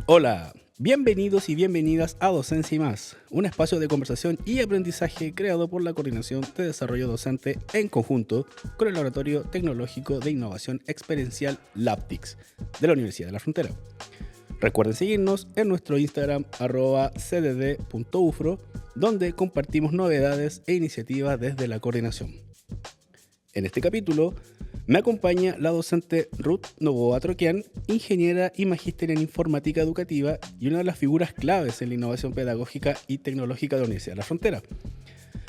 Hola, bienvenidos y bienvenidas a Docencia y Más, un espacio de conversación y aprendizaje creado por la Coordinación de Desarrollo Docente en conjunto con el Laboratorio Tecnológico de Innovación Experiencial LabTICS de la Universidad de la Frontera. Recuerden seguirnos en nuestro Instagram @cdd.ufro, donde compartimos novedades e iniciativas desde la coordinación. En este capítulo me acompaña la docente Ruth Novoa Troquian, ingeniera y magíster en informática educativa y una de las figuras claves en la innovación pedagógica y tecnológica de la Universidad de la Frontera.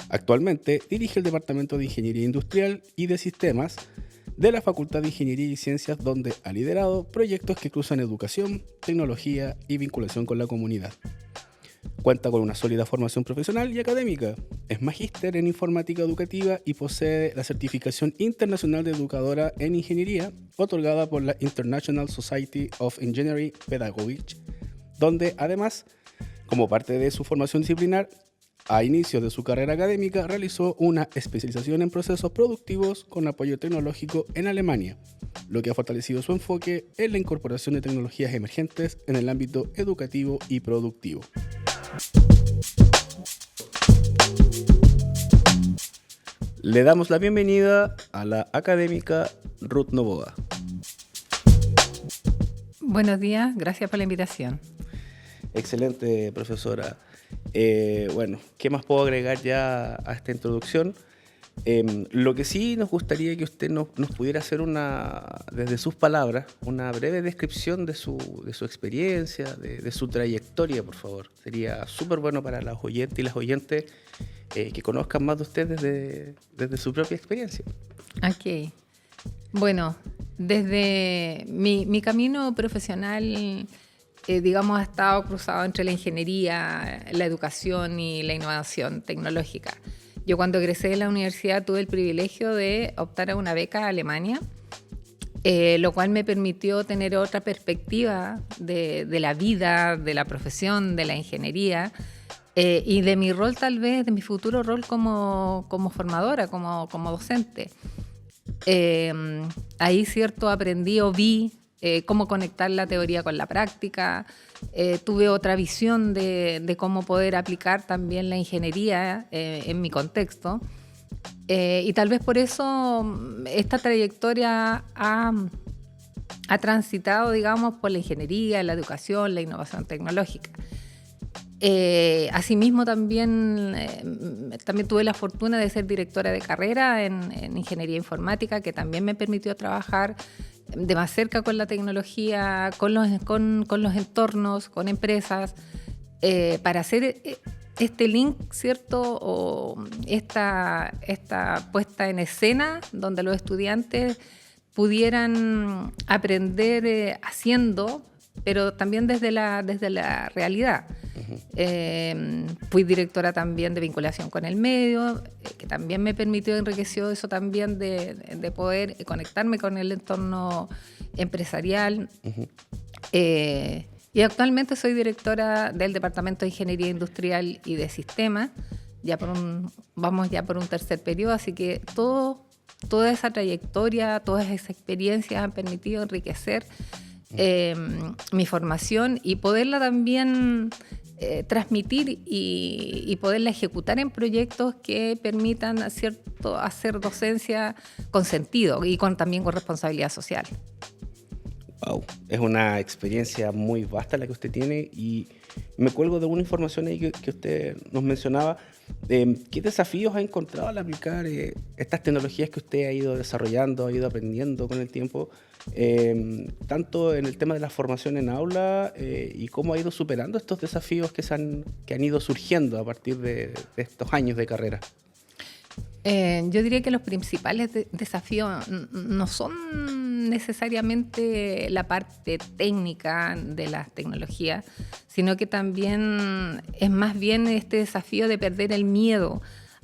Actualmente dirige el Departamento de Ingeniería Industrial y de Sistemas de la Facultad de Ingeniería y Ciencias, donde ha liderado proyectos que cruzan educación, tecnología y vinculación con la comunidad. Cuenta con una sólida formación profesional y académica. Es magíster en informática educativa y posee la certificación internacional de educadora en ingeniería, otorgada por la International Society of Engineering Pedagogy, donde además, como parte de su formación disciplinar, a inicios de su carrera académica realizó una especialización en procesos productivos con apoyo tecnológico en Alemania, lo que ha fortalecido su enfoque en la incorporación de tecnologías emergentes en el ámbito educativo y productivo. Le damos la bienvenida a la académica Ruth Novoa. Buenos días, gracias por la invitación. Excelente, profesora. Bueno, ¿qué más puedo agregar ya a esta introducción? Lo que sí nos gustaría que usted nos pudiera hacer desde sus palabras, una breve descripción de su experiencia, de su trayectoria, por favor. Sería súper bueno para los oyentes y las oyentes que conozcan más de usted desde su propia experiencia. Ok. Bueno, desde mi camino profesional, digamos, ha estado cruzado entre la ingeniería, la educación y la innovación tecnológica. Yo cuando egresé de la universidad tuve el privilegio de optar a una beca a Alemania, lo cual me permitió tener otra perspectiva de la vida, de la profesión, de la ingeniería y de mi rol tal vez, de mi futuro rol como formadora, como docente. Ahí, cierto, aprendí o vi cómo conectar la teoría con la práctica. Tuve otra visión de cómo poder aplicar también la ingeniería en mi contexto. Y tal vez por eso esta trayectoria ha transitado, digamos, por la ingeniería, la educación, la innovación tecnológica. Asimismo, también tuve la fortuna de ser directora de carrera en ingeniería informática, que también me permitió trabajar de más cerca con la tecnología, con los entornos, con empresas, para hacer este link, ¿cierto? O esta puesta en escena donde los estudiantes pudieran aprender haciendo, pero también desde la realidad. Fui directora también de vinculación con el medio, que también me permitió, enriqueció eso también de poder conectarme con el entorno empresarial. Uh-huh. Y actualmente soy directora del Departamento de Ingeniería Industrial y de Sistemas, vamos por un tercer periodo, así que toda esa trayectoria, todas esas experiencias han permitido enriquecer mi formación y poderla también transmitir y poderla ejecutar en proyectos que permitan hacer docencia con sentido y también con responsabilidad social. Wow, es una experiencia muy vasta la que usted tiene y me cuelgo de una información ahí que usted nos mencionaba. ¿Qué desafíos ha encontrado al aplicar estas tecnologías que usted ha ido desarrollando, ha ido aprendiendo con el tiempo, tanto en el tema de la formación en aula y cómo ha ido superando estos desafíos que han ido surgiendo a partir de estos años de carrera? Yo diría que los principales desafíos no son necesariamente la parte técnica de las tecnologías, sino que también es más bien este desafío de perder el miedo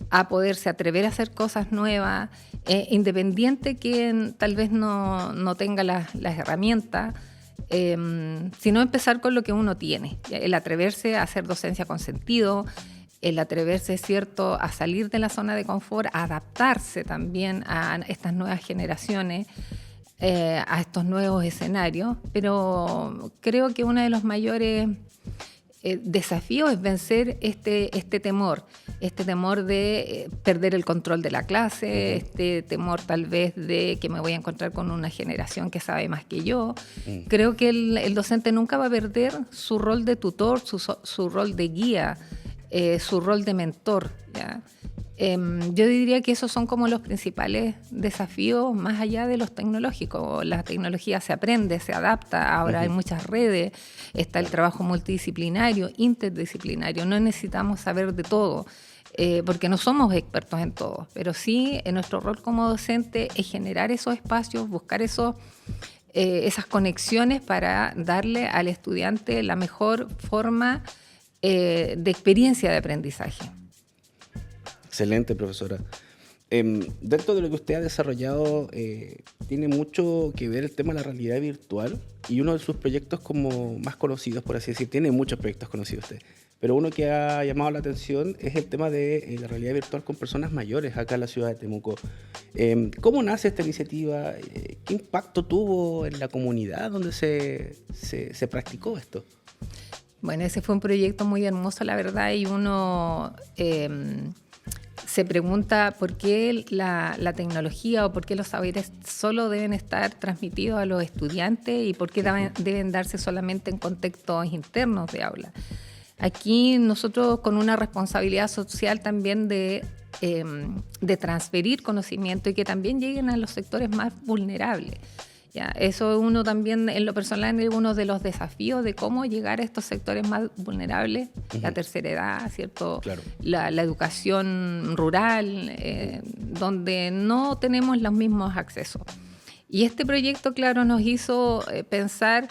a poderse atrever a hacer cosas nuevas, independiente que tal vez no tenga las herramientas, sino empezar con lo que uno tiene, el atreverse a hacer docencia con sentido, el atreverse, ¿cierto?, a salir de la zona de confort, a adaptarse también a estas nuevas generaciones, a estos nuevos escenarios, pero creo que uno de los mayores desafíos es vencer este temor de perder el control de la clase, este temor tal vez de que me voy a encontrar con una generación que sabe más que yo. Creo que el docente nunca va a perder su rol de tutor, su rol de guía, su rol de mentor, ¿ya? Yo diría que esos son como los principales desafíos más allá de los tecnológicos. La tecnología se aprende, se adapta, ahora hay muchas redes, está el trabajo multidisciplinario, interdisciplinario, no necesitamos saber de todo, porque no somos expertos en todo, pero sí en nuestro rol como docente es generar esos espacios, buscar esas conexiones para darle al estudiante la mejor forma de experiencia de aprendizaje. Excelente, profesora. Dentro de lo que usted ha desarrollado, tiene mucho que ver el tema de la realidad virtual, y uno de sus proyectos como más conocidos, por así decir, tiene muchos proyectos conocidos usted, pero uno que ha llamado la atención es el tema de la realidad virtual con personas mayores acá en la ciudad de Temuco. ¿Cómo nace esta iniciativa? ¿Qué impacto tuvo en la comunidad donde se practicó esto? Bueno, ese fue un proyecto muy hermoso, la verdad, y uno se pregunta por qué la tecnología o por qué los saberes solo deben estar transmitidos a los estudiantes y por qué deben darse solamente en contextos internos de aula. Aquí nosotros con una responsabilidad social también de transferir conocimiento y que también lleguen a los sectores más vulnerables. Ya, eso es uno también, en lo personal, es uno de los desafíos de cómo llegar a estos sectores más vulnerables, la tercera edad, ¿cierto? Claro. La educación rural, donde no tenemos los mismos accesos. Y este proyecto, claro, nos hizo pensar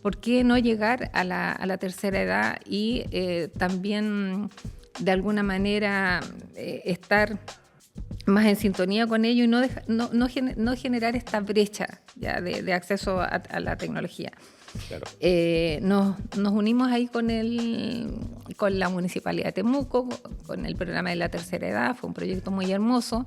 por qué no llegar a la tercera edad y también, de alguna manera, estar más en sintonía con ello y no generar esta brecha ya de acceso a la tecnología. Claro. Nos unimos ahí con la Municipalidad de Temuco, con el programa de la tercera edad, fue un proyecto muy hermoso.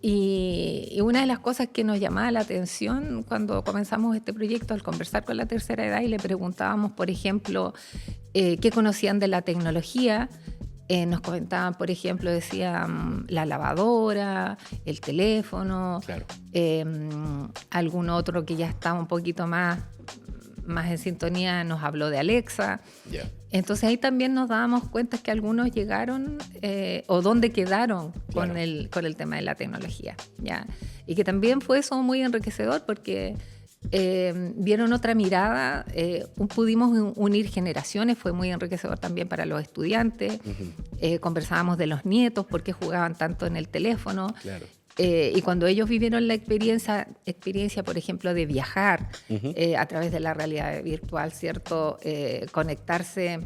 Y una de las cosas que nos llamaba la atención cuando comenzamos este proyecto, al conversar con la tercera edad y le preguntábamos, por ejemplo, qué conocían de la tecnología, nos comentaban, por ejemplo, decían la lavadora, el teléfono, Claro. Algún otro que ya estaba un poquito más en sintonía nos habló de Alexa. Yeah. Entonces ahí también nos dábamos cuenta que algunos llegaron o dónde quedaron Claro. con el tema de la tecnología, ¿ya? Y que también fue eso muy enriquecedor porque vieron otra mirada, pudimos unir generaciones, fue muy enriquecedor también para los estudiantes. Conversábamos de los nietos, por qué jugaban tanto en el teléfono. Claro. Y cuando ellos vivieron la experiencia, por ejemplo, de viajar a través de la realidad virtual, ¿cierto? Conectarse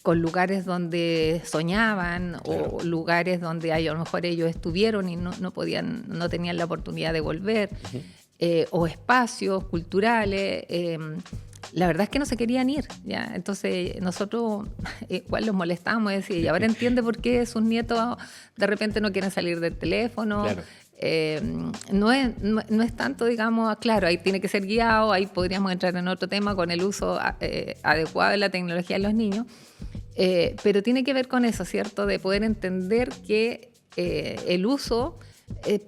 con lugares donde soñaban, claro, o lugares donde a lo mejor ellos estuvieron y no tenían la oportunidad de volver, o espacios culturales. La verdad es que no se querían ir, ¿ya? Entonces nosotros igual los molestábamos y decíamos, y ahora entiende por qué sus nietos de repente no quieren salir del teléfono. Claro. No es tanto, digamos, claro, ahí tiene que ser guiado, ahí podríamos entrar en otro tema con el uso adecuado de la tecnología en los niños, pero tiene que ver con eso, ¿cierto? De poder entender que el uso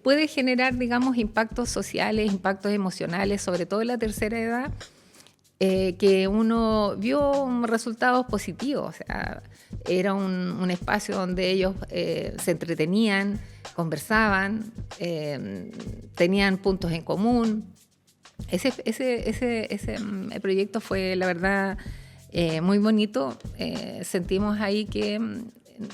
puede generar, digamos, impactos sociales, impactos emocionales, sobre todo en la tercera edad, que uno vio resultados positivos. O sea, era un espacio donde ellos se entretenían, conversaban, tenían puntos en común. Ese proyecto fue, la verdad, muy bonito. Sentimos ahí que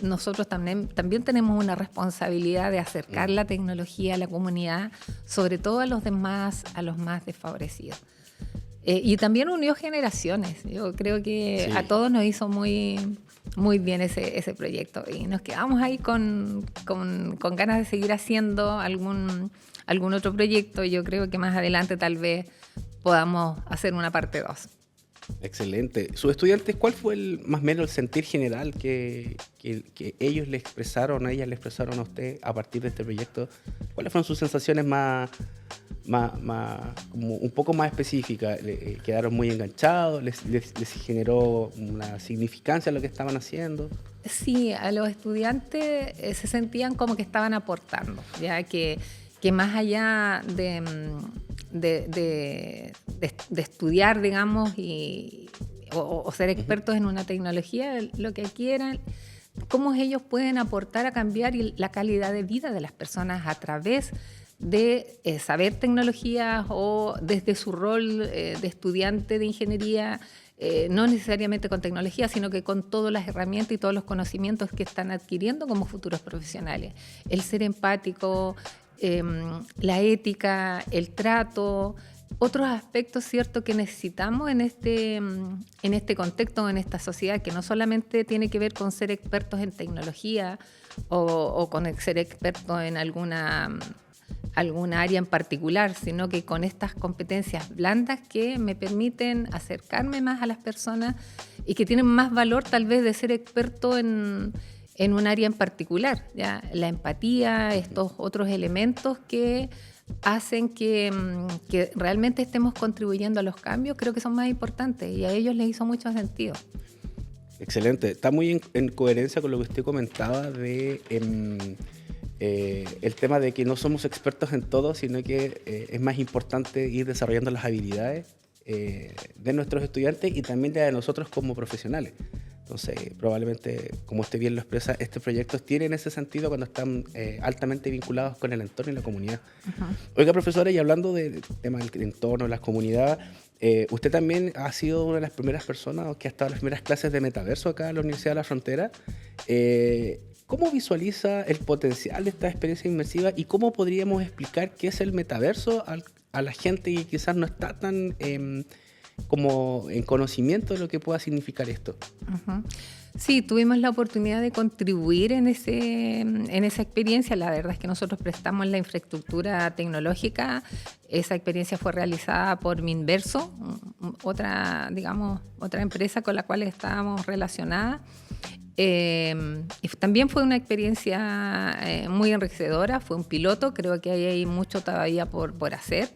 nosotros también tenemos una responsabilidad de acercar la tecnología a la comunidad, sobre todo a los más desfavorecidos. Y también unió generaciones. Yo creo que Sí. a todos nos hizo muy, muy bien ese proyecto. Y nos quedamos ahí con ganas de seguir haciendo algún otro proyecto. Yo creo que más adelante tal vez podamos hacer una parte 2. Excelente. ¿Sus estudiantes, cuál fue más o menos el sentir general que ellos le expresaron, ellas le expresaron a usted a partir de este proyecto? ¿Cuáles fueron sus sensaciones como un poco más específicas? ¿Quedaron muy enganchados? ¿Les generó una significancia lo que estaban haciendo? Sí, a los estudiantes se sentían como que estaban aportando, ya que más allá de estudiar, digamos, o ser expertos en una tecnología, lo que quieran, cómo ellos pueden aportar a cambiar la calidad de vida de las personas a través de saber tecnologías o desde su rol de estudiante de ingeniería, no necesariamente con tecnología, sino que con todas las herramientas y todos los conocimientos que están adquiriendo como futuros profesionales. El ser empático, la ética, el trato, otros aspectos, ¿cierto?, que necesitamos en este contexto, en esta sociedad, que no solamente tiene que ver con ser expertos en tecnología o con ser expertos en alguna área en particular, sino que con estas competencias blandas que me permiten acercarme más a las personas y que tienen más valor tal vez de ser experto en un área en particular, ¿ya? La empatía, estos otros elementos que hacen que realmente estemos contribuyendo a los cambios, creo que son más importantes y a ellos les hizo mucho sentido. Excelente. Está muy en coherencia con lo que usted comentaba de el tema de que no somos expertos en todo, sino que es más importante ir desarrollando las habilidades de nuestros estudiantes y también de nosotros como profesionales. Entonces, probablemente, como usted bien lo expresa, estos proyectos tienen ese sentido cuando están altamente vinculados con el entorno y la comunidad. Uh-huh. Oiga, profesora, y hablando del tema del entorno, las comunidades, usted también ha sido una de las primeras personas que ha estado en las primeras clases de metaverso acá en la Universidad de la Frontera. ¿Cómo visualiza el potencial de esta experiencia inmersiva y cómo podríamos explicar qué es el metaverso a la gente que quizás no está tan como en conocimiento de lo que pueda significar esto? Uh-huh. Sí, tuvimos la oportunidad de contribuir en esa experiencia. La verdad es que nosotros prestamos la infraestructura tecnológica. Esa experiencia fue realizada por Minverso, otra empresa con la cual estábamos relacionadas. Y también fue una experiencia muy enriquecedora, fue un piloto, creo que hay mucho todavía por hacer.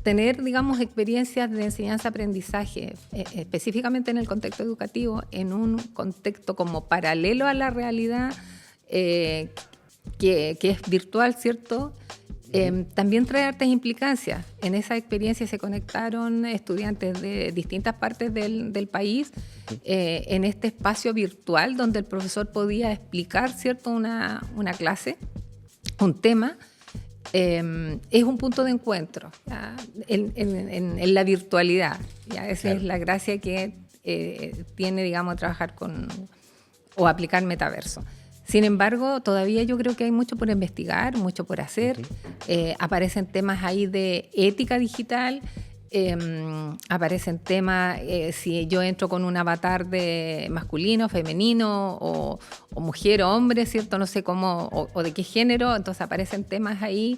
Tener, digamos, experiencias de enseñanza-aprendizaje, específicamente en el contexto educativo, en un contexto como paralelo a la realidad, que es virtual, ¿cierto? También trae hartas implicancias. En esa experiencia se conectaron estudiantes de distintas partes del país en este espacio virtual donde el profesor podía explicar, ¿cierto?, una clase, un tema. Es un punto de encuentro, ¿ya? En la virtualidad, ¿ya? Esa es la gracia que tiene, digamos, trabajar o aplicar metaverso. Sin embargo, todavía yo creo que hay mucho por investigar, mucho por hacer. Aparecen temas ahí de ética digital, aparecen temas, si yo entro con un avatar de masculino, femenino, o mujer o hombre, ¿cierto? No sé cómo, o de qué género, entonces aparecen temas ahí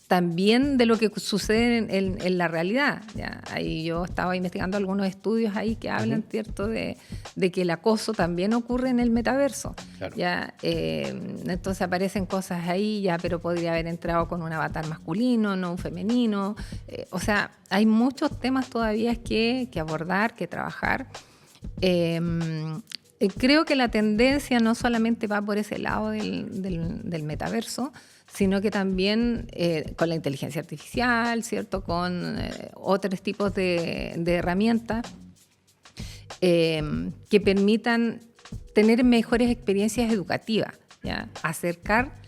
también de lo que sucede en la realidad, ¿ya? Ahí yo estaba investigando algunos estudios ahí que hablan, ¿cierto?, de que el acoso también ocurre en el metaverso. Claro. ¿Ya? Entonces aparecen cosas ahí, ya, pero podría haber entrado con un avatar masculino, no un femenino. O sea, hay muchos temas todavía que abordar, que trabajar. Creo que la tendencia no solamente va por ese lado del metaverso, sino que también con la inteligencia artificial, ¿cierto?, con otros tipos de herramientas que permitan tener mejores experiencias educativas, ¿ya? Acercar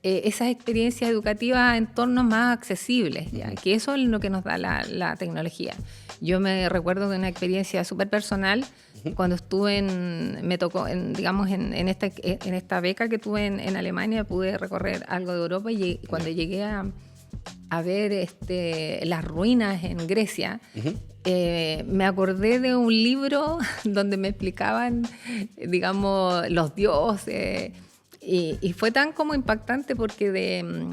esas experiencias educativas a entornos más accesibles, ¿ya? Que eso es lo que nos da la tecnología. Yo me recuerdo de una experiencia súper personal. Cuando estuve me tocó, digamos, en esta beca que tuve en Alemania, pude recorrer algo de Europa y cuando llegué a ver las ruinas en Grecia, me acordé de un libro donde me explicaban, digamos, los dioses, y fue tan como impactante porque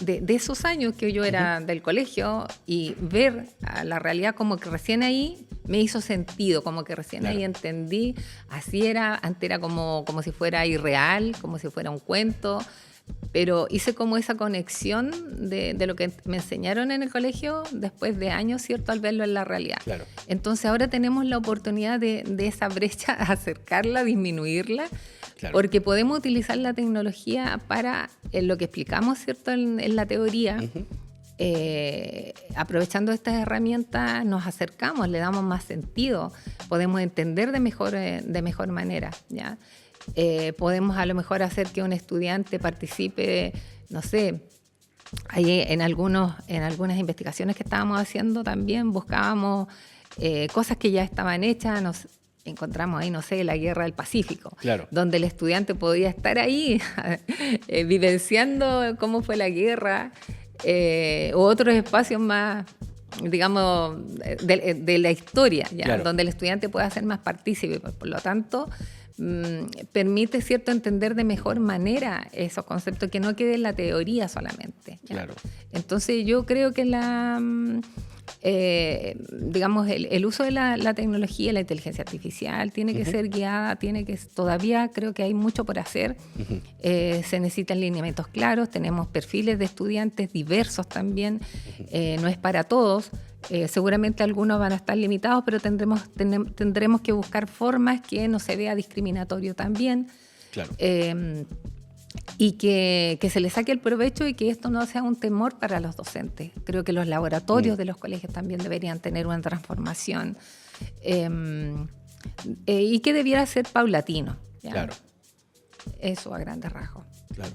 de esos años que yo era del colegio y ver a la realidad como que recién ahí me hizo sentido, como que recién ahí entendí, así era, antes era como si fuera irreal, como si fuera un cuento, pero hice como esa conexión de lo que me enseñaron en el colegio después de años, ¿cierto?, al verlo en la realidad. Claro. Entonces ahora tenemos la oportunidad de esa brecha, acercarla, disminuirla, Claro. porque podemos utilizar la tecnología para lo que explicamos, ¿cierto?, en la teoría. Aprovechando estas herramientas nos acercamos, le damos más sentido, podemos entender de mejor manera, ¿ya? Podemos a lo mejor hacer que un estudiante participe, no sé, ahí en algunas investigaciones que estábamos haciendo también buscábamos cosas que ya estaban hechas, nos encontramos ahí, no sé, la Guerra del Pacífico, Claro. donde el estudiante podía estar ahí vivenciando cómo fue la guerra, u otros espacios más, digamos, de la historia, ¿ya? Claro. Donde el estudiante pueda ser más partícipe. Por lo tanto, permite, ¿cierto?, entender de mejor manera esos conceptos, que no quede en la teoría solamente, ¿ya? Claro. Entonces yo creo que digamos, el uso de la tecnología, la inteligencia artificial, tiene que ser guiada, todavía creo que hay mucho por hacer. Se necesitan lineamientos claros, tenemos perfiles de estudiantes diversos también, no es para todos. Seguramente algunos van a estar limitados, pero tendremos que buscar formas que no se vea discriminatorio también. Claro. Y que se le saque el provecho y que esto no sea un temor para los docentes. Creo que los laboratorios de los colegios también deberían tener una transformación y que debiera ser paulatino, ¿ya? Claro. Eso a grandes rasgos. Claro.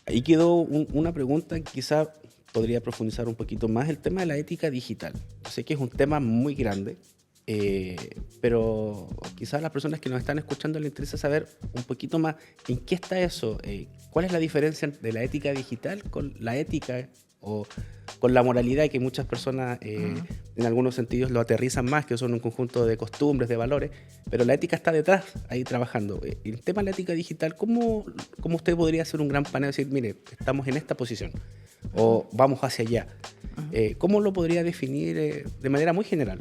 Ahí quedó una pregunta que quizá podría profundizar un poquito más, el tema de la ética digital. Yo sé que es un tema muy grande, pero quizás a las personas que nos están escuchando les interesa saber un poquito más en qué está eso, cuál es la diferencia de la ética digital con la ética o con la moralidad, que muchas personas en algunos sentidos lo aterrizan más, que son un conjunto de costumbres, de valores, pero la ética está detrás, ahí trabajando. El tema de la ética digital, ¿cómo usted podría hacer un gran panel y decir, mire, estamos en esta posición o vamos hacia allá? ¿Cómo lo podría definir de manera muy general?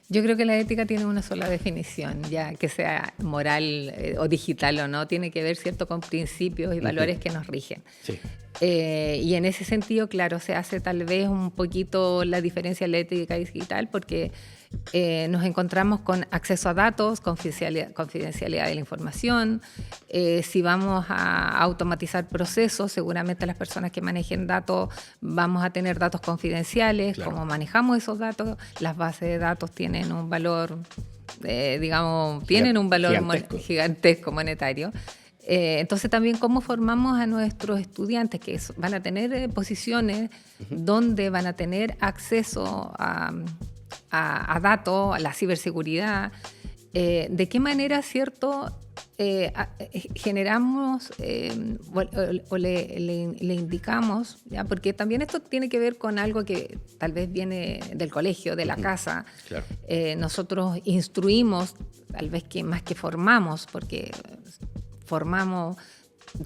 Yo creo que la ética tiene una sola definición, ya que sea moral o digital o no, tiene que ver, ¿cierto?, con principios y valores que nos rigen. Sí. Y en ese sentido, claro, se hace tal vez un poquito la diferencia en la ética digital porque nos encontramos con acceso a datos, confidencialidad de la información. Si vamos a automatizar procesos, seguramente las personas que manejen datos vamos a tener datos confidenciales. Claro. Cómo manejamos esos datos, las bases de datos tienen un valor, gigantesco monetario. Entonces también cómo formamos a nuestros estudiantes que van a tener posiciones donde van a tener acceso a datos, a la ciberseguridad, de qué manera, ¿cierto?, generamos o le indicamos, ¿ya? Porque también esto tiene que ver con algo que tal vez viene del colegio, de la casa. Claro. Nosotros instruimos, tal vez que más que formamos, porque formamos,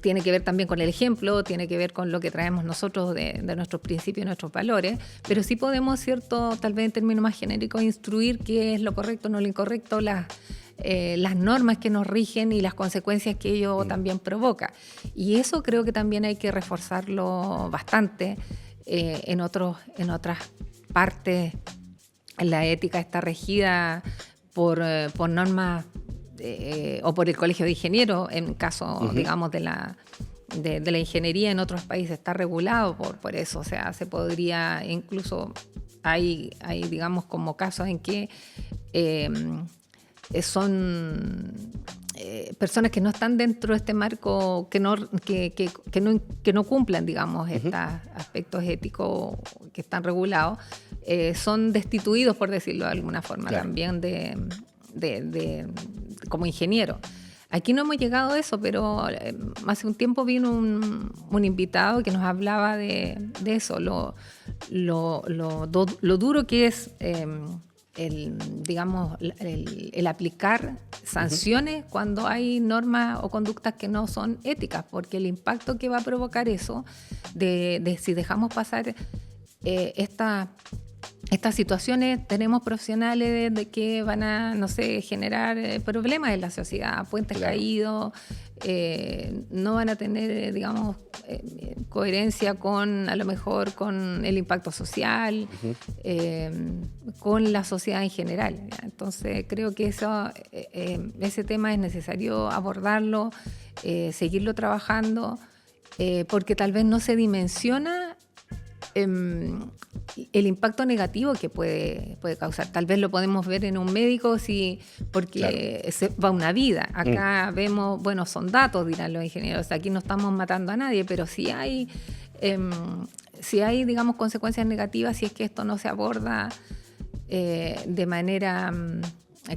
tiene que ver también con el ejemplo, tiene que ver con lo que traemos nosotros de nuestros principios y nuestros valores, pero sí podemos, ¿cierto?, tal vez en términos más genéricos, instruir qué es lo correcto, no lo incorrecto, las normas que nos rigen y las consecuencias que ello también provoca. Y eso creo que también hay que reforzarlo bastante en otras partes. La ética está regida por normas o por el Colegio de Ingenieros, en caso, digamos, de la ingeniería en otros países está regulado por eso. O sea, se podría, incluso hay digamos, como casos en que son personas que no están dentro de este marco, que no cumplan, digamos, estos aspectos éticos que están regulados, son destituidos, por decirlo de alguna forma, claro, también como ingeniero. Aquí no hemos llegado a eso, pero hace un tiempo vino un invitado que nos hablaba de eso, lo duro que es digamos, el aplicar sanciones cuando hay normas o conductas que no son éticas, porque el impacto que va a provocar eso, de si dejamos pasar estas situaciones, tenemos profesionales de que van a, no sé, generar problemas en la sociedad, puentes caídos, no van a tener, digamos, coherencia con, a lo mejor, con el impacto social, con la sociedad en general. Entonces, creo que ese tema es necesario abordarlo, seguirlo trabajando, porque tal vez no se dimensiona el impacto negativo que puede causar. Tal vez lo podemos ver en un médico porque se va una vida. Acá vemos, bueno, son datos, dirán los ingenieros. Aquí no estamos matando a nadie, pero si hay, digamos, consecuencias negativas si es que esto no se aborda de manera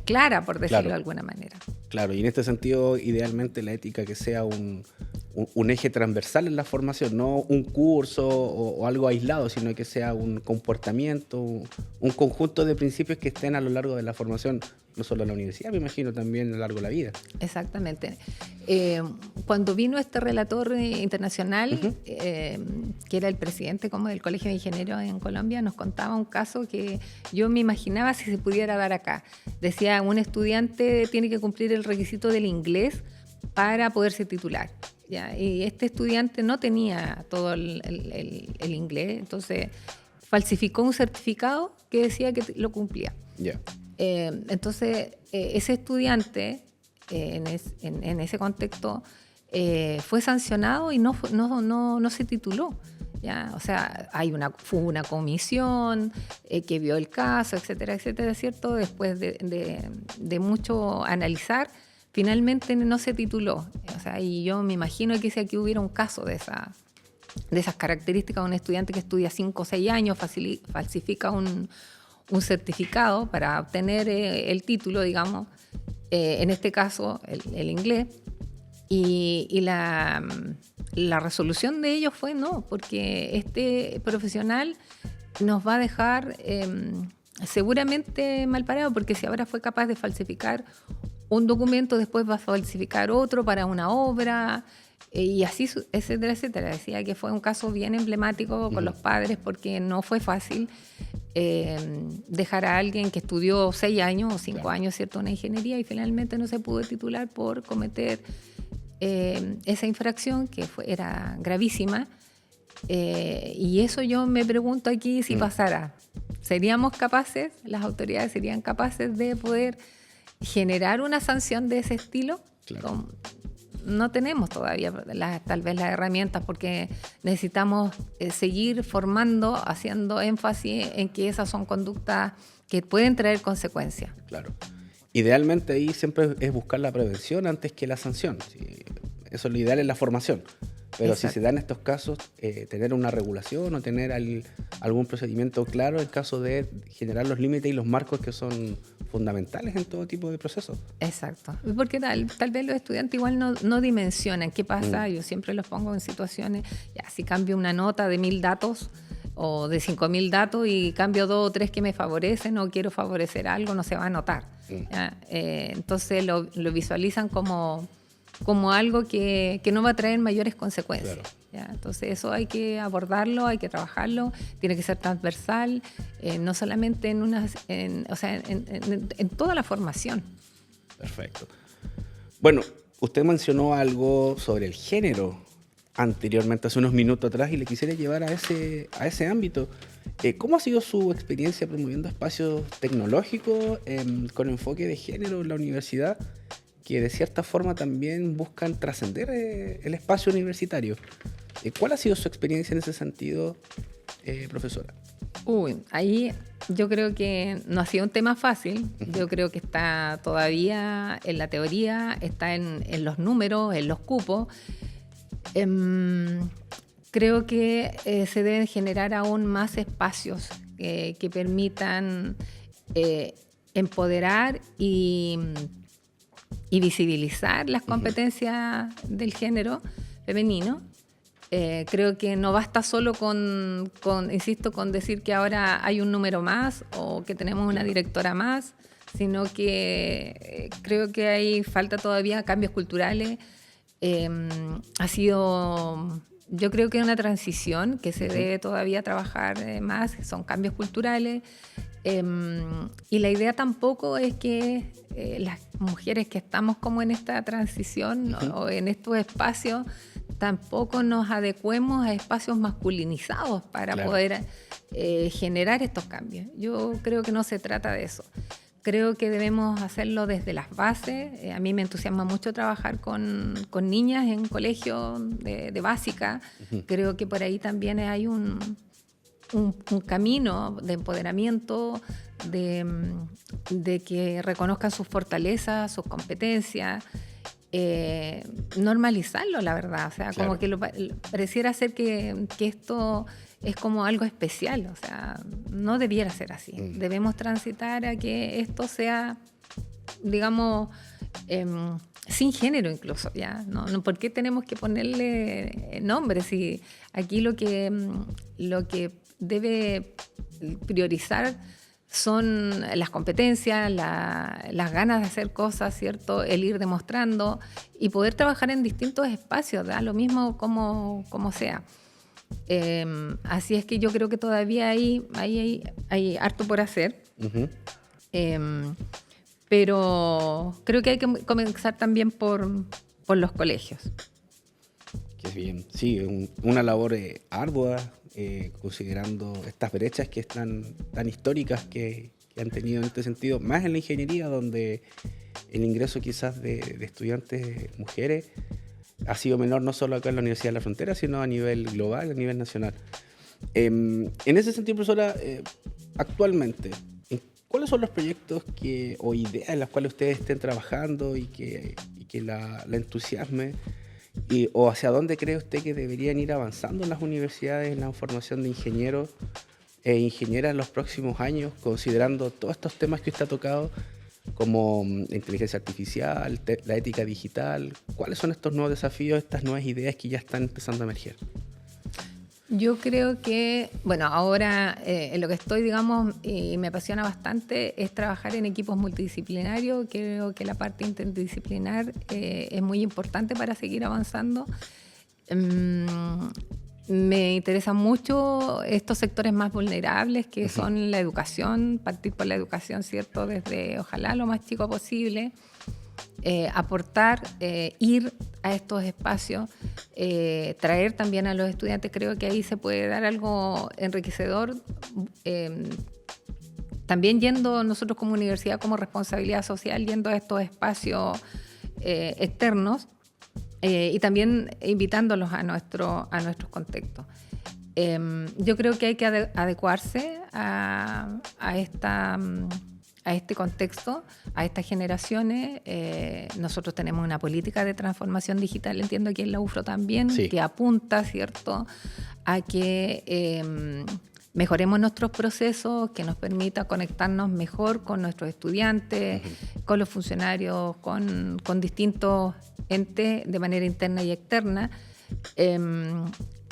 clara, por decirlo de alguna manera. Claro, y en este sentido, idealmente la ética que sea un eje transversal en la formación, no un curso o algo aislado, sino que sea un comportamiento, un conjunto de principios que estén a lo largo de la formación, no solo en la universidad, me imagino, también a lo largo de la vida. Exactamente. Cuando vino este relator internacional, que era el presidente como del Colegio de Ingenieros en Colombia, nos contaba un caso que yo me imaginaba si se pudiera dar acá. Decía, un estudiante tiene que cumplir el requisito del inglés para poderse titular. ¿Ya? Y este estudiante no tenía todo el inglés, entonces falsificó un certificado que decía que lo cumplía. Yeah. Entonces, ese estudiante, en ese contexto, fue sancionado y no se tituló. ¿Ya? O sea, hubo una comisión que vio el caso, etcétera, etcétera, ¿cierto? Después de mucho analizar, finalmente no se tituló. O sea, y yo me imagino que si aquí hubiera un caso de esas características, un estudiante que estudia 5 o 6 años, falsifica un certificado para obtener el título, digamos, en este caso el inglés, y la resolución de ellos fue no, porque este profesional nos va a dejar seguramente mal parado, porque si ahora fue capaz de falsificar un documento, después va a falsificar otro para una obra, y así, etcétera, etcétera. Decía que fue un caso bien emblemático con los padres, porque no fue fácil dejar a alguien que estudió 6 años o 5 años, ¿cierto?, una ingeniería, y finalmente no se pudo titular por cometer esa infracción que era gravísima. Y eso yo me pregunto aquí si pasara. ¿Seríamos capaces, las autoridades serían capaces de poder generar una sanción de ese estilo? Claro. No tenemos todavía tal vez las herramientas, porque necesitamos seguir formando, haciendo énfasis en que esas son conductas que pueden traer consecuencias. Claro. Idealmente ahí siempre es buscar la prevención antes que la sanción. Sí, eso es lo ideal en la formación. Pero Exacto. Si se dan estos casos, tener una regulación o tener algún procedimiento claro en caso de generar los límites y los marcos que son fundamentales en todo tipo de procesos. Exacto. Porque tal vez los estudiantes igual no dimensionan qué pasa. Yo siempre los pongo en situaciones, ya si cambio una nota de 1000 datos o de 5000 datos y cambio 2 o 3 que me favorecen o quiero favorecer algo, no se va a notar. Entonces lo visualizan como algo que no va a traer mayores consecuencias. Claro. ¿Ya? Entonces eso hay que abordarlo, hay que trabajarlo, tiene que ser transversal, no solamente en toda la formación. Perfecto. Bueno, usted mencionó algo sobre el género anteriormente, hace unos minutos atrás, y le quisiera llevar a ese ámbito. ¿Cómo ha sido su experiencia promoviendo espacios tecnológicos con enfoque de género en la universidad, que de cierta forma también buscan trascender el espacio universitario? ¿Cuál ha sido su experiencia en ese sentido, profesora? Ahí yo creo que no ha sido un tema fácil. Yo creo que está todavía en la teoría, está en los números, en los cupos. Creo que se deben generar aún más espacios que permitan empoderar y visibilizar las competencias del género femenino, Creo que no basta solo insisto, con decir que ahora hay un número más o que tenemos una directora más, sino que creo que hay falta todavía cambios culturales. Yo creo que es una transición que se debe todavía trabajar más, son cambios culturales. Y la idea tampoco es que las mujeres que estamos como en esta transición o en estos espacios tampoco nos adecuemos a espacios masculinizados para poder generar estos cambios. Yo creo que no se trata de eso. Creo que debemos hacerlo desde las bases. A mí me entusiasma mucho trabajar con niñas en colegio de básica. Creo que por ahí también hay un camino de empoderamiento, de que reconozcan sus fortalezas, sus competencias, normalizarlo, la verdad. O sea, como que pareciera ser que esto es como algo especial. O sea, no debiera ser así. Debemos transitar a que esto sea, digamos, sin género incluso, ¿ya? No, ¿por qué tenemos que ponerle nombres? Si aquí lo que debe priorizar son las competencias, las ganas de hacer cosas, ¿cierto? El ir demostrando y poder trabajar en distintos espacios, da lo mismo como sea. Así es que yo creo que todavía hay harto por hacer. Pero creo que hay que comenzar también por los colegios. Qué bien. Sí, una labor ardua, considerando estas brechas que están tan históricas que han tenido en este sentido, más en la ingeniería, donde el ingreso quizás de estudiantes mujeres ha sido menor no solo acá en la Universidad de la Frontera, sino a nivel global, a nivel nacional. En ese sentido, profesora, actualmente, ¿cuáles son los proyectos o ideas en las cuales ustedes estén trabajando y que la entusiasme? ¿O hacia dónde cree usted que deberían ir avanzando en las universidades en la formación de ingenieros e ingenieras en los próximos años, considerando todos estos temas que usted ha tocado, como la inteligencia artificial, la ética digital? ¿Cuáles son estos nuevos desafíos, estas nuevas ideas que ya están empezando a emerger? Yo creo que, bueno, ahora en lo que estoy, digamos, y me apasiona bastante, es trabajar en equipos multidisciplinarios. Creo que la parte interdisciplinar es muy importante para seguir avanzando. Me interesan mucho estos sectores más vulnerables, que son la educación, partir por la educación, ¿cierto? Desde, ojalá, lo más chico posible. Aportar, ir a estos espacios, traer también a los estudiantes. Creo que ahí se puede dar algo enriquecedor. También yendo nosotros como universidad, como responsabilidad social, yendo a estos espacios externos y también invitándolos a nuestros contextos. Yo creo que hay que adecuarse a este contexto, a estas generaciones. Nosotros tenemos una política de transformación digital, entiendo aquí en la UFRO también, que apunta, ¿cierto?, a que mejoremos nuestros procesos, que nos permita conectarnos mejor con nuestros estudiantes, con los funcionarios, con distintos entes de manera interna y externa.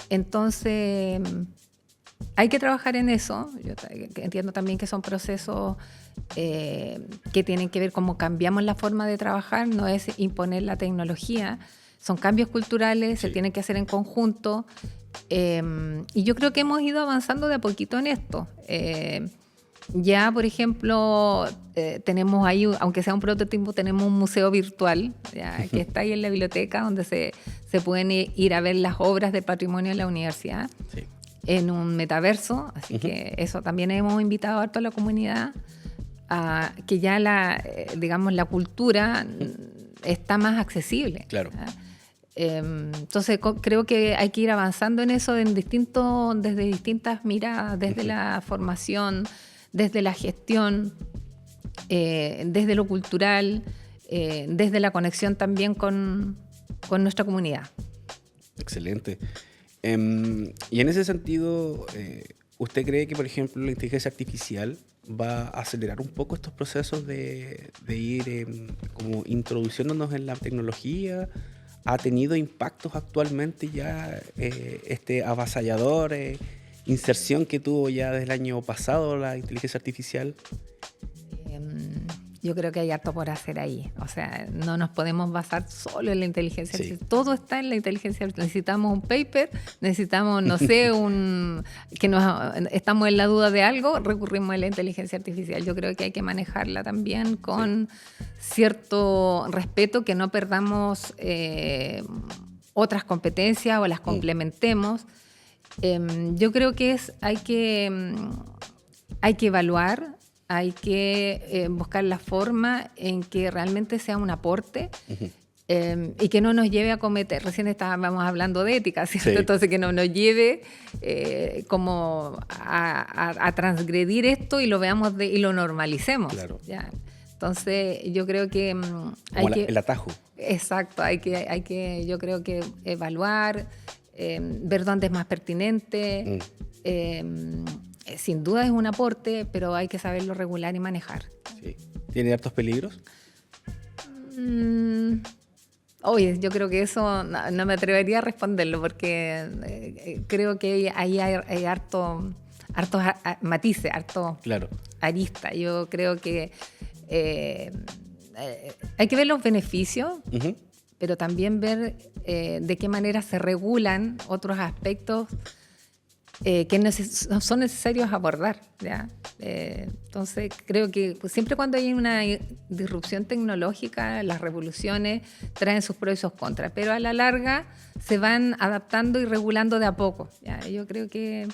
Entonces, hay que trabajar en eso. Yo entiendo también que son procesos que tienen que ver cómo cambiamos la forma de trabajar, no es imponer la tecnología, son cambios culturales, se tienen que hacer en conjunto, y yo creo que hemos ido avanzando de a poquito en esto. Ya, por ejemplo, tenemos ahí, aunque sea un prototipo, tenemos un museo virtual, ya, que está ahí en la biblioteca, donde se pueden ir a ver las obras del patrimonio de la universidad. Sí. En un metaverso, así que eso también hemos invitado a toda la comunidad a que ya la cultura está más accesible. Claro. Entonces creo que hay que ir avanzando en eso desde distintas miradas, desde la formación, desde la gestión, desde lo cultural, desde la conexión también con nuestra comunidad. Excelente. Y en ese sentido, ¿usted cree que, por ejemplo, la inteligencia artificial va a acelerar un poco estos procesos de ir como introduciéndonos en la tecnología ha tenido impactos actualmente ya este avasallador inserción que tuvo ya desde el año pasado la inteligencia artificial? Yo creo que hay harto por hacer ahí. O sea, no nos podemos basar solo en la inteligencia Sí. artificial. Todo está en la inteligencia artificial. Necesitamos un paper, necesitamos, no sé, estamos en la duda de algo, recurrimos a la inteligencia artificial. Yo creo que hay que manejarla también con cierto respeto, que no perdamos otras competencias o las complementemos. Yo creo que hay que evaluar. Hay que buscar la forma en que realmente sea un aporte y que no nos lleve a cometer. Recién estábamos hablando de ética, ¿cierto? Sí. Entonces, que no nos lleve como a transgredir esto y lo veamos y lo normalicemos. Claro. ¿Ya? Entonces, yo creo que el atajo. Exacto, hay que yo creo que evaluar, ver dónde es más pertinente. Sin duda es un aporte, pero hay que saberlo regular y manejar. Sí. ¿Tiene hartos peligros? Oye, yo creo que eso no me atrevería a responderlo, porque creo que ahí hay hartos matices, harto claro. arista. Yo creo que hay que ver los beneficios, pero también ver de qué manera se regulan otros aspectos que son necesarios abordar, ¿ya? Entonces, creo que siempre cuando hay una disrupción tecnológica, las revoluciones traen sus pros y sus contras, pero a la larga se van adaptando y regulando de a poco, ¿ya? Yo creo que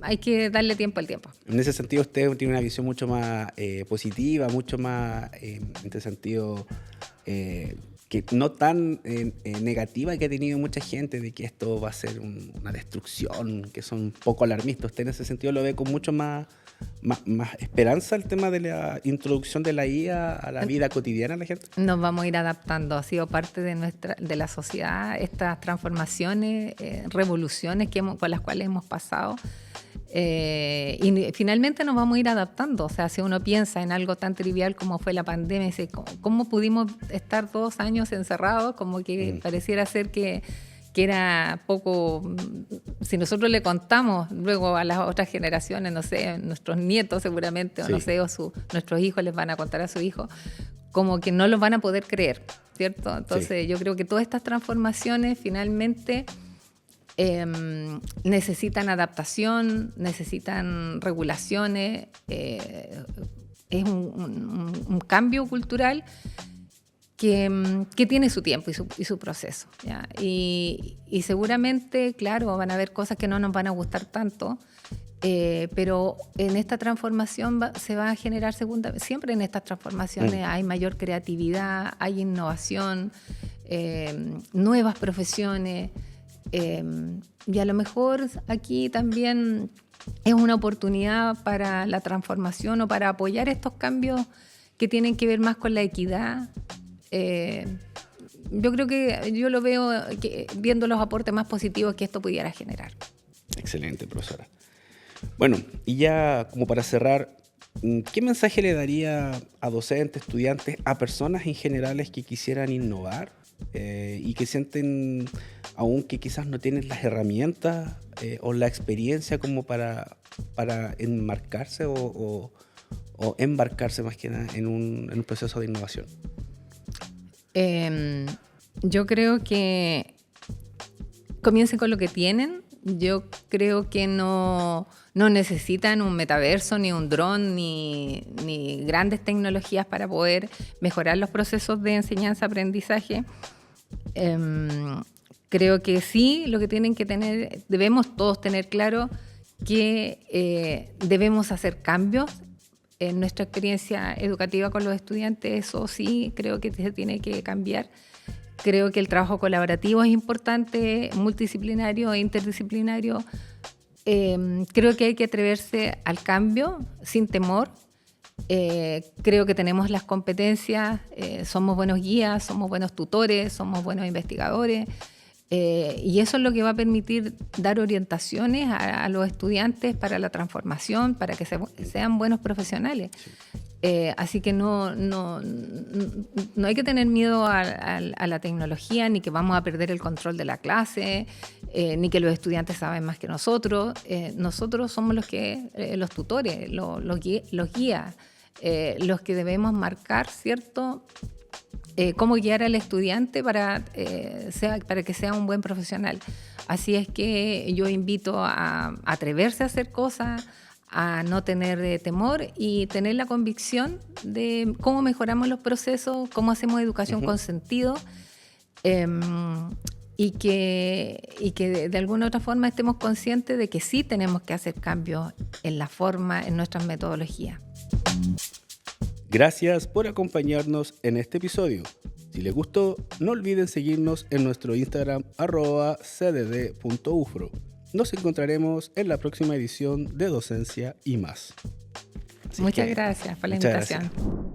hay que darle tiempo al tiempo. En ese sentido, usted tiene una visión mucho más positiva, mucho más, en este sentido, que no tan negativa que ha tenido mucha gente de que esto va a ser una destrucción, que son un poco alarmistas. ¿Usted en ese sentido lo ve con mucho más esperanza el tema de la introducción de la IA a la vida cotidiana de la gente? Nos vamos a ir adaptando, ha sido parte de la sociedad, estas transformaciones, revoluciones con las cuales hemos pasado. Y finalmente nos vamos a ir adaptando. O sea, si uno piensa en algo tan trivial como fue la pandemia, dice, ¿cómo pudimos estar 2 años encerrados? Como que pareciera ser que era poco. Si nosotros le contamos luego a las otras generaciones, no sé, nuestros nietos seguramente, o no sé, nuestros hijos les van a contar a sus hijos, como que no los van a poder creer, ¿cierto? Entonces yo creo que todas estas transformaciones finalmente necesitan adaptación, necesitan regulaciones, es un cambio cultural que tiene su tiempo y su proceso, ¿ya? Y seguramente, claro, van a haber cosas que no nos van a gustar tanto, pero en esta transformación se va a generar siempre en estas transformaciones hay mayor creatividad, hay innovación, nuevas profesiones. Y a lo mejor aquí también es una oportunidad para la transformación o para apoyar estos cambios que tienen que ver más con la equidad. Yo creo que yo lo veo viendo los aportes más positivos que esto pudiera generar. Excelente, profesora. Bueno, y ya como para cerrar, ¿qué mensaje le daría a docentes, estudiantes, a personas en generales que quisieran innovar? Y que sienten aún que quizás no tienen las herramientas o la experiencia como para enmarcarse o embarcarse más que nada en un proceso de innovación? Yo creo que comiencen con lo que tienen. Yo creo que no necesitan un metaverso, ni un dron, ni grandes tecnologías para poder mejorar los procesos de enseñanza-aprendizaje. Creo que sí, lo que tienen que tener, debemos todos tener claro que debemos hacer cambios en nuestra experiencia educativa con los estudiantes. Eso sí, creo que se tiene que cambiar. Creo que el trabajo colaborativo es importante, multidisciplinario e interdisciplinario. Creo que hay que atreverse al cambio sin temor. Creo que tenemos las competencias, somos buenos guías, somos buenos tutores, somos buenos investigadores. Y eso es lo que va a permitir dar orientaciones a los estudiantes para la transformación, para que sean buenos profesionales. Así que no hay que tener miedo a la tecnología, ni que vamos a perder el control de la clase, ni que los estudiantes saben más que nosotros. Nosotros somos los tutores, los guías, los que debemos marcar, ¿cierto?, cómo guiar al estudiante para que sea un buen profesional. Así es que yo invito a atreverse a hacer cosas, a no tener temor y tener la convicción de cómo mejoramos los procesos, cómo hacemos educación con sentido, y que de alguna u otra forma estemos conscientes de que sí tenemos que hacer cambios en la forma, en nuestras metodologías. Gracias por acompañarnos en este episodio. Si les gustó, no olviden seguirnos en nuestro Instagram @cdd.ufro. Nos encontraremos en la próxima edición de Docencia y Más. Muchas gracias por la invitación. Gracias.